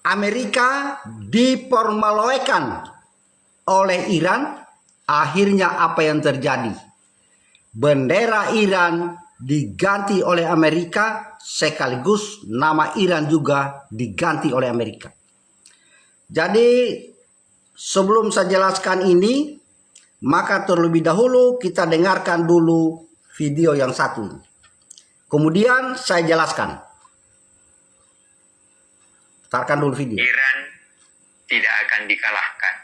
Amerika dipermalukan oleh Iran. Akhirnya apa yang terjadi? Bendera Iran diganti oleh Amerika, sekaligus nama Iran juga diganti oleh Amerika. Jadi sebelum saya jelaskan ini, maka terlebih dahulu kita dengarkan dulu video yang satu ini. Kemudian saya jelaskan. Putarkan dulu video. Iran tidak akan dikalahkan.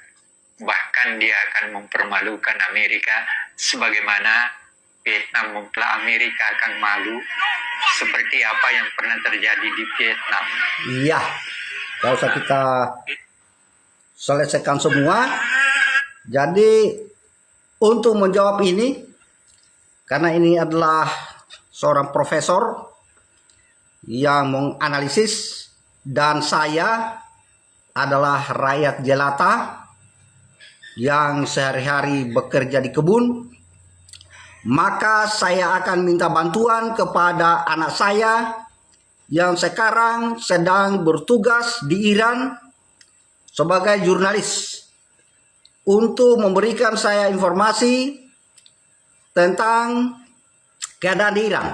Bahkan dia akan mempermalukan Amerika sebagaimana Vietnam mempermalukan Amerika akan malu seperti apa yang pernah terjadi di Vietnam. Iya. Gak usah kita selesaikan semua. Jadi untuk menjawab ini, karena ini adalah seorang profesor yang menganalisis dan saya adalah rakyat jelata yang sehari-hari bekerja di kebun, maka saya akan minta bantuan kepada anak saya yang sekarang sedang bertugas di Iran sebagai jurnalis untuk memberikan saya informasi tentang keadaan di Iran.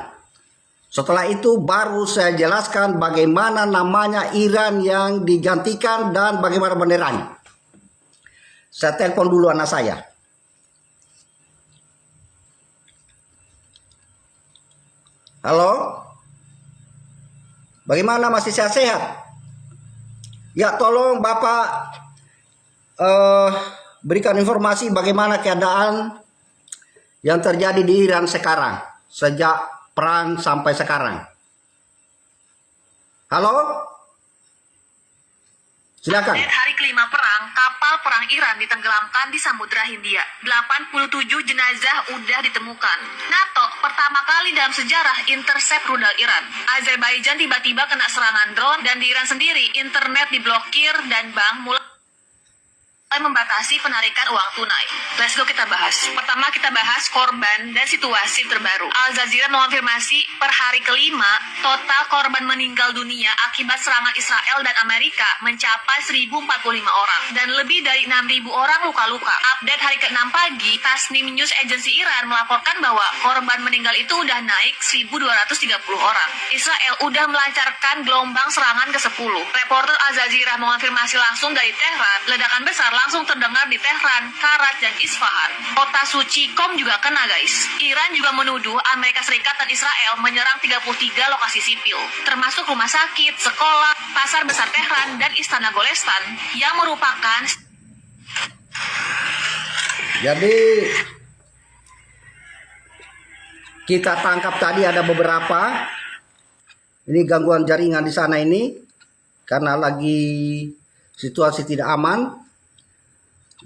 Setelah itu baru saya jelaskan bagaimana namanya Iran yang digantikan dan bagaimana benderanya. Saya telepon dulu anak saya. Halo? Bagaimana, masih sehat-sehat? Ya, tolong Bapak berikan informasi bagaimana keadaan yang terjadi di Iran sekarang, sejak perang sampai sekarang. Halo? Silakan. Hari kelima perang, kapal perang Iran ditenggelamkan di Samudra Hindia. 87 jenazah udah ditemukan. NATO pertama kali dalam sejarah intercept rudal Iran. Azerbaijan tiba-tiba kena serangan drone, dan di Iran sendiri internet diblokir dan bank mulai membatasi penarikan uang tunai. Let's go, kita bahas. Pertama kita bahas korban dan situasi terbaru. Al Jazeera mengonfirmasi per hari kelima, total korban meninggal dunia akibat serangan Israel dan Amerika mencapai 1.045 orang. Dan lebih dari 6.000 orang luka-luka. Update hari ke-6 pagi, Tasnim News Agency Iran melaporkan bahwa korban meninggal itu udah naik 1.230 orang. Israel udah melancarkan gelombang serangan ke-10. Reporter Al Jazeera mengonfirmasi langsung dari Tehran, ledakan besar langsung terdengar di Tehran, Karat, dan Isfahan. Kota suci Qom juga kena, guys. Iran juga menuduh Amerika Serikat dan Israel menyerang 33 lokasi sipil, termasuk rumah sakit, sekolah, pasar besar Tehran, dan Istana Golestan, yang merupakan... Jadi kita tangkap tadi ada beberapa. Ini gangguan jaringan di sana ini karena lagi situasi tidak aman.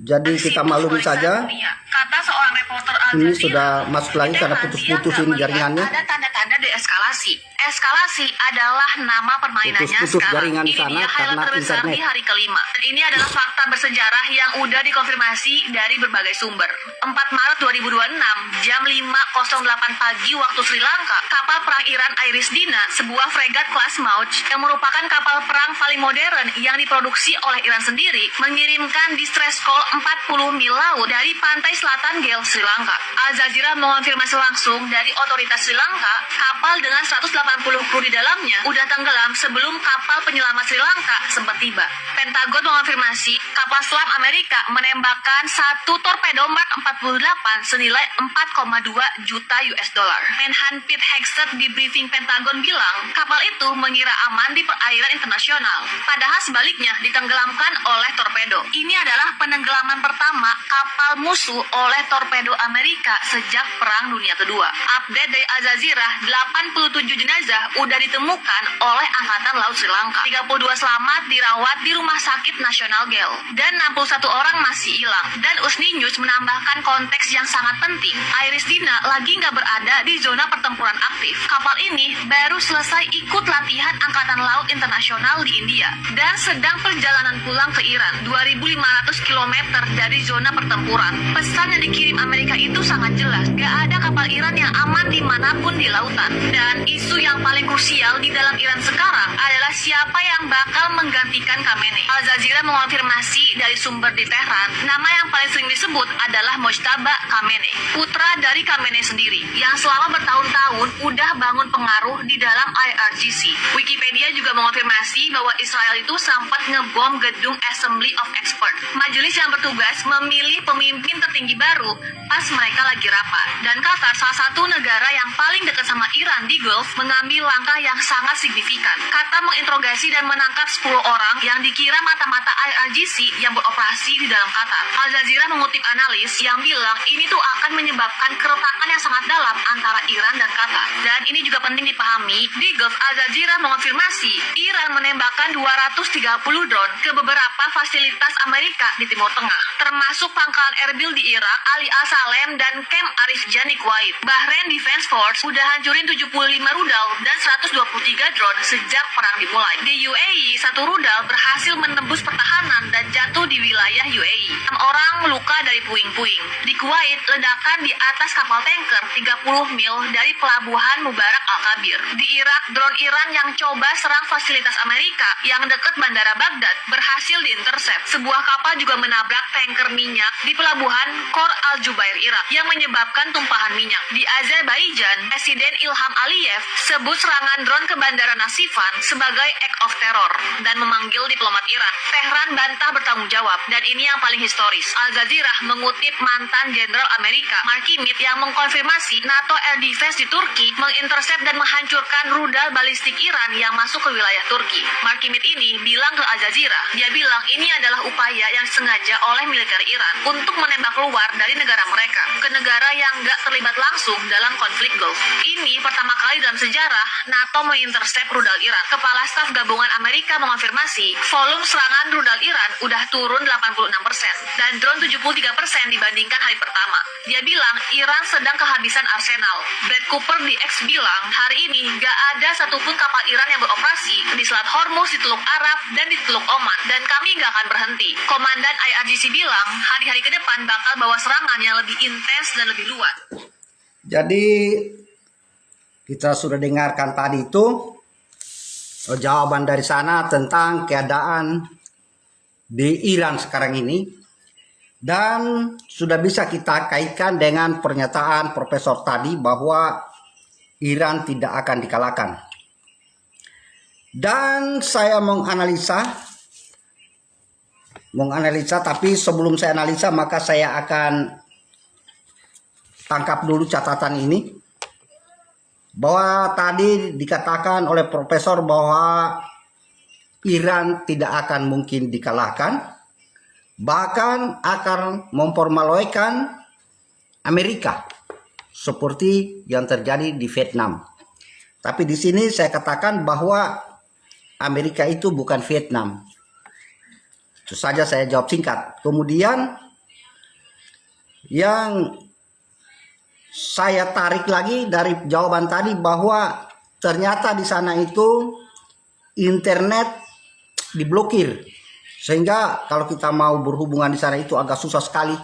Jadi kita maklumi saja. Kata seorang reporter Al Ini Jazeera, sudah masuk lagi karena putus-putus ini jaringannya. ada tanda-tanda deeskalasi. Eskalasi adalah nama permainannya Putus-putus sekarang. jaringan di Ini sana dia karena highlight terbesar internet. di hari kelima. Dan ini adalah fakta bersejarah yang udah dikonfirmasi dari berbagai sumber. 4 Maret 2026, jam 5.08 pagi waktu Sri Lanka, kapal perang Iran Iris Dina, sebuah fregat kelas Mauj yang merupakan kapal perang paling modern yang diproduksi oleh Iran sendiri, mengirimkan distress call 40 mil laut dari pantai selatan Gel, Sri Lanka. Al Jazeera mengonfirmasi langsung dari otoritas Sri Lanka, kapal dengan 180 kru di dalamnya udah tenggelam sebelum kapal penyelamat Sri Lanka sempat tiba. Pentagon mengonfirmasi kapal selam Amerika menembakkan satu torpedo Mark 48 senilai 4,2 juta US dollar. Menhan Pete Hegseth di briefing Pentagon bilang kapal itu mengira aman di perairan internasional, padahal sebaliknya ditenggelamkan oleh torpedo. Ini adalah penenggelaman pertama kapal musuh oleh torpedo Amerika sejak Perang Dunia Kedua. Update dari Al Jazeera, 87 jenazah udah ditemukan oleh Angkatan Laut Sri Lanka. 32 selamat dirawat di rumah Rumah Sakit Nasional GEL, dan 61 orang masih hilang. Dan Usni News menambahkan konteks yang sangat penting. Iris Dina lagi nggak berada di zona pertempuran aktif. Kapal ini baru selesai ikut latihan Angkatan Laut Internasional di India dan sedang perjalanan pulang ke Iran, 2.500 km dari zona pertempuran. Pesan yang dikirim Amerika itu sangat jelas, gak ada kapal Iran yang aman dimanapun di lautan. Dan isu yang paling krusial di dalam Iran sekarang adalah siapa yang bakal menggantikan Khamenei. Al Jazeera mengonfirmasi dari sumber di Tehran, nama yang paling sering disebut adalah Mojtaba Khamenei, putra dari Khamenei sendiri, yang selama bertahun-tahun udah bangun pengaruh di dalam IRGC. Wikipedia juga mengonfirmasi bahwa Israel itu sempat ngebom gedung Assembly of Experts, majelis yang bertugas memilih pemimpin tertinggi baru pas mereka lagi rapat. Dan Qatar, salah satu negara yang paling dekat sama Iran di Gulf, mengambil langkah yang sangat signifikan. Qatar menginterogasi dan menangkap 10 orang yang dikira mata-mata IRGC yang beroperasi di dalam Qatar. Al Jazeera mengutip analis yang bilang ini tuh akan menyebabkan keretakan yang sangat dalam antara Iran dan Qatar. Dan ini juga penting dipahami, di Gulf Al Jazeera mengonfirmasi Iran menembakkan 230 drone ke beberapa fasilitas Amerika di Timur Tengah, termasuk pangkalan Erbil di Irak, Ali Al-Salem, dan Camp Arif Jani Kuwait. Bahrain Defense Force udah hancurin 75 rudal dan 123 drone sejak perang dimulai. Di UAE, satu rudal berhasil menembus pertahanan dan jatuh di wilayah UAE. 6 orang luka dari puing-puing. Di Kuwait, ledakan di atas kapal tanker 30 mil dari pelabuhan Mubarak Al-Kabir. Di Irak, drone Iran yang coba serang fasilitas Amerika yang dekat Bandara Baghdad berhasil diintercept. Sebuah kapal juga menabrak tanker minyak di pelabuhan Khor Al-Jubair, Irak, yang menyebabkan tumpahan minyak. Di Azerbaijan, Presiden Ilham Aliyev sebut serangan drone ke Bandara Nasifan sebagai act of terror dan memanggil diplomat Iran. Tehran bantah bertanggung jawab, dan ini yang paling historis. Al Jazeera mengutip mantan Jenderal Amerika Mark Kimit yang mengkonfirmasi NATO Air Defense di Turki mengintercept dan menghancurkan rudal balistik Iran yang masuk ke wilayah Turki. Mark Kimit ini bilang ke Al Jazeera, dia bilang ini adalah upaya yang sengaja oleh militer Iran untuk menembak keluar dari negara mereka ke negara yang gak terlibat langsung dalam konflik Gulf. Ini pertama kali dalam sejarah NATO mengintercept rudal Iran. Kepala Staf Gabungan Amerika mengonfirmasi volume serangan rudal Iran udah turun 86% dan drone 73% dibandingkan hari pertama. Dia bilang Iran sedang kehabisan arsenal. Brad Cooper di X bilang hari ini gak ada satupun kapal Iran yang beroperasi di Selat Hormuz, di Teluk Arab, dan di Teluk Oman, dan kami gak akan berhenti. Komandan IRGC bilang hari-hari ke depan bakal bawa serangan yang lebih intens dan lebih luas. Jadi kita sudah dengarkan tadi itu jawaban dari sana tentang keadaan di Iran sekarang ini, dan sudah bisa kita kaitkan dengan pernyataan Profesor tadi bahwa Iran tidak akan dikalahkan. Dan saya menganalisa, tapi sebelum saya analisa maka saya akan tangkap dulu catatan ini, bahwa tadi dikatakan oleh Profesor bahwa Iran tidak akan mungkin dikalahkan, bahkan akan mempermalukan Amerika seperti yang terjadi di Vietnam. Tapi di sini saya katakan bahwa Amerika itu bukan Vietnam. Itu saja saya jawab singkat. Kemudian yang saya tarik lagi dari jawaban tadi bahwa ternyata di sana itu internet diblokir, sehingga kalau kita mau berhubungan di sana itu agak susah sekali,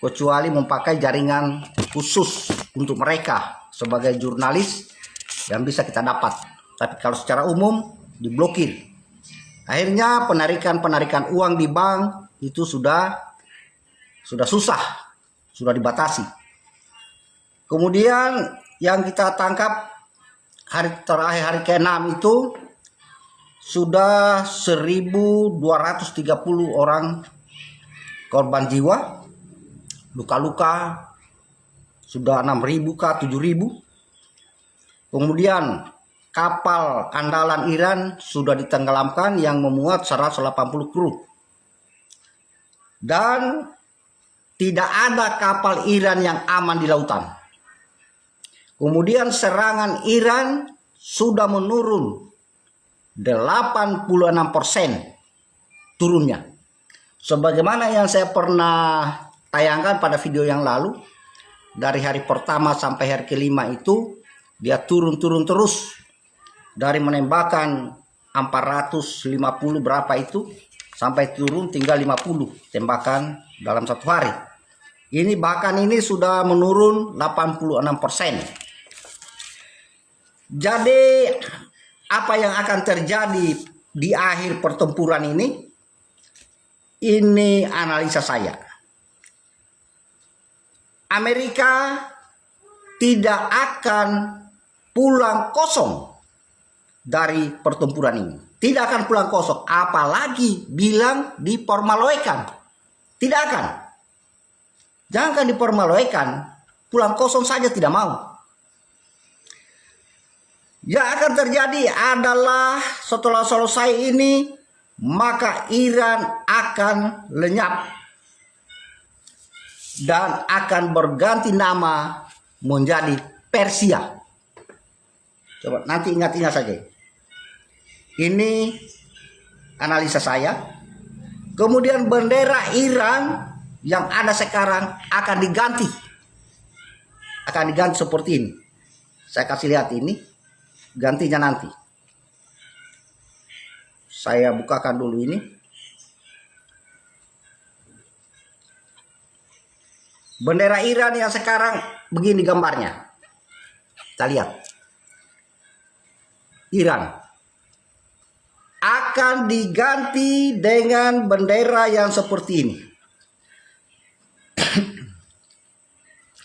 kecuali memakai jaringan khusus untuk mereka sebagai jurnalis yang bisa kita dapat. Tapi kalau secara umum diblokir. Akhirnya penarikan uang di bank itu sudah susah, sudah dibatasi. Kemudian yang kita tangkap hari terakhir, hari ke-6 itu sudah 1.230 orang korban jiwa, luka-luka sudah 6.000 ke 7.000. Kemudian kapal andalan Iran sudah ditenggelamkan yang memuat 180 kru. Dan tidak ada kapal Iran yang aman di lautan. Kemudian serangan Iran sudah menurun 86%. turunnya. Sebagaimana yang saya pernah tayangkan pada video yang lalu, dari hari pertama sampai hari kelima itu dia turun terus, dari menembakkan 450 berapa itu sampai turun tinggal 50 tembakan dalam satu hari. Ini bahkan ini sudah menurun 86%. Jadi apa yang akan terjadi di akhir pertempuran ini analisa saya. Amerika tidak akan pulang kosong dari pertempuran ini. Tidak akan pulang kosong, apalagi bilang dipermalukan. Tidak akan. Jangan dipermalukan, pulang kosong saja tidak mau. Yang akan terjadi adalah setelah selesai ini, maka Iran akan lenyap dan akan berganti nama menjadi Persia. Coba nanti ingat-ingat saja. Ini analisa saya. Kemudian bendera Iran yang ada sekarang akan diganti. Akan diganti seperti ini. Saya kasih lihat ini. Gantinya nanti. Saya bukakan dulu ini. Bendera Iran yang sekarang begini gambarnya. Kita lihat. Iran akan diganti dengan bendera yang seperti ini.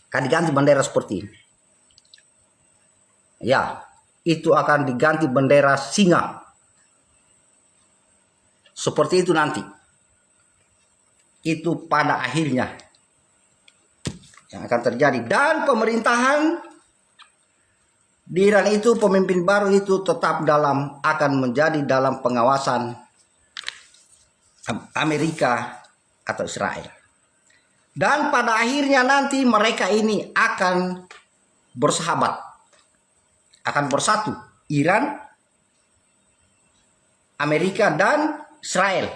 Akan diganti bendera seperti ini. Ya, itu akan diganti bendera singa. Seperti itu nanti. Itu pada akhirnya yang akan terjadi. Dan pemerintahan di Iran itu, pemimpin baru itu tetap akan menjadi dalam pengawasan Amerika atau Israel. Dan pada akhirnya nanti mereka ini akan bersahabat, akan bersatu. Iran, Amerika dan Israel.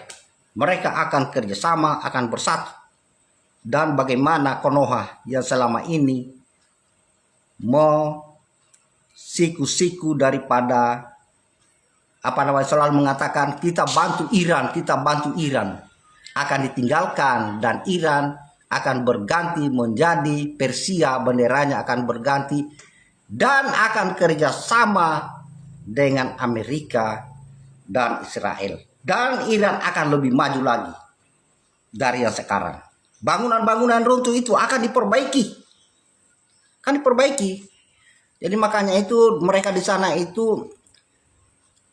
Mereka akan kerjasama, akan bersatu. Dan bagaimana Konoha yang selama ini mau siku-siku daripada selalu mengatakan kita bantu Iran akan ditinggalkan, dan Iran akan berganti menjadi Persia, benderanya akan berganti dan akan kerjasama dengan Amerika dan Israel, dan Iran akan lebih maju lagi dari yang sekarang. Bangunan-bangunan runtuh itu akan diperbaiki. Jadi makanya itu mereka di sana itu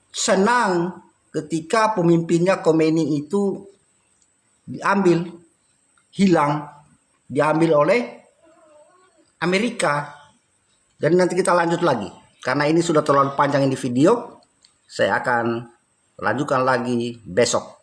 senang ketika pemimpinnya Khomeini itu diambil oleh Amerika. Dan nanti kita lanjut lagi. Karena ini sudah terlalu panjang ini video. Saya akan lanjutkan lagi besok.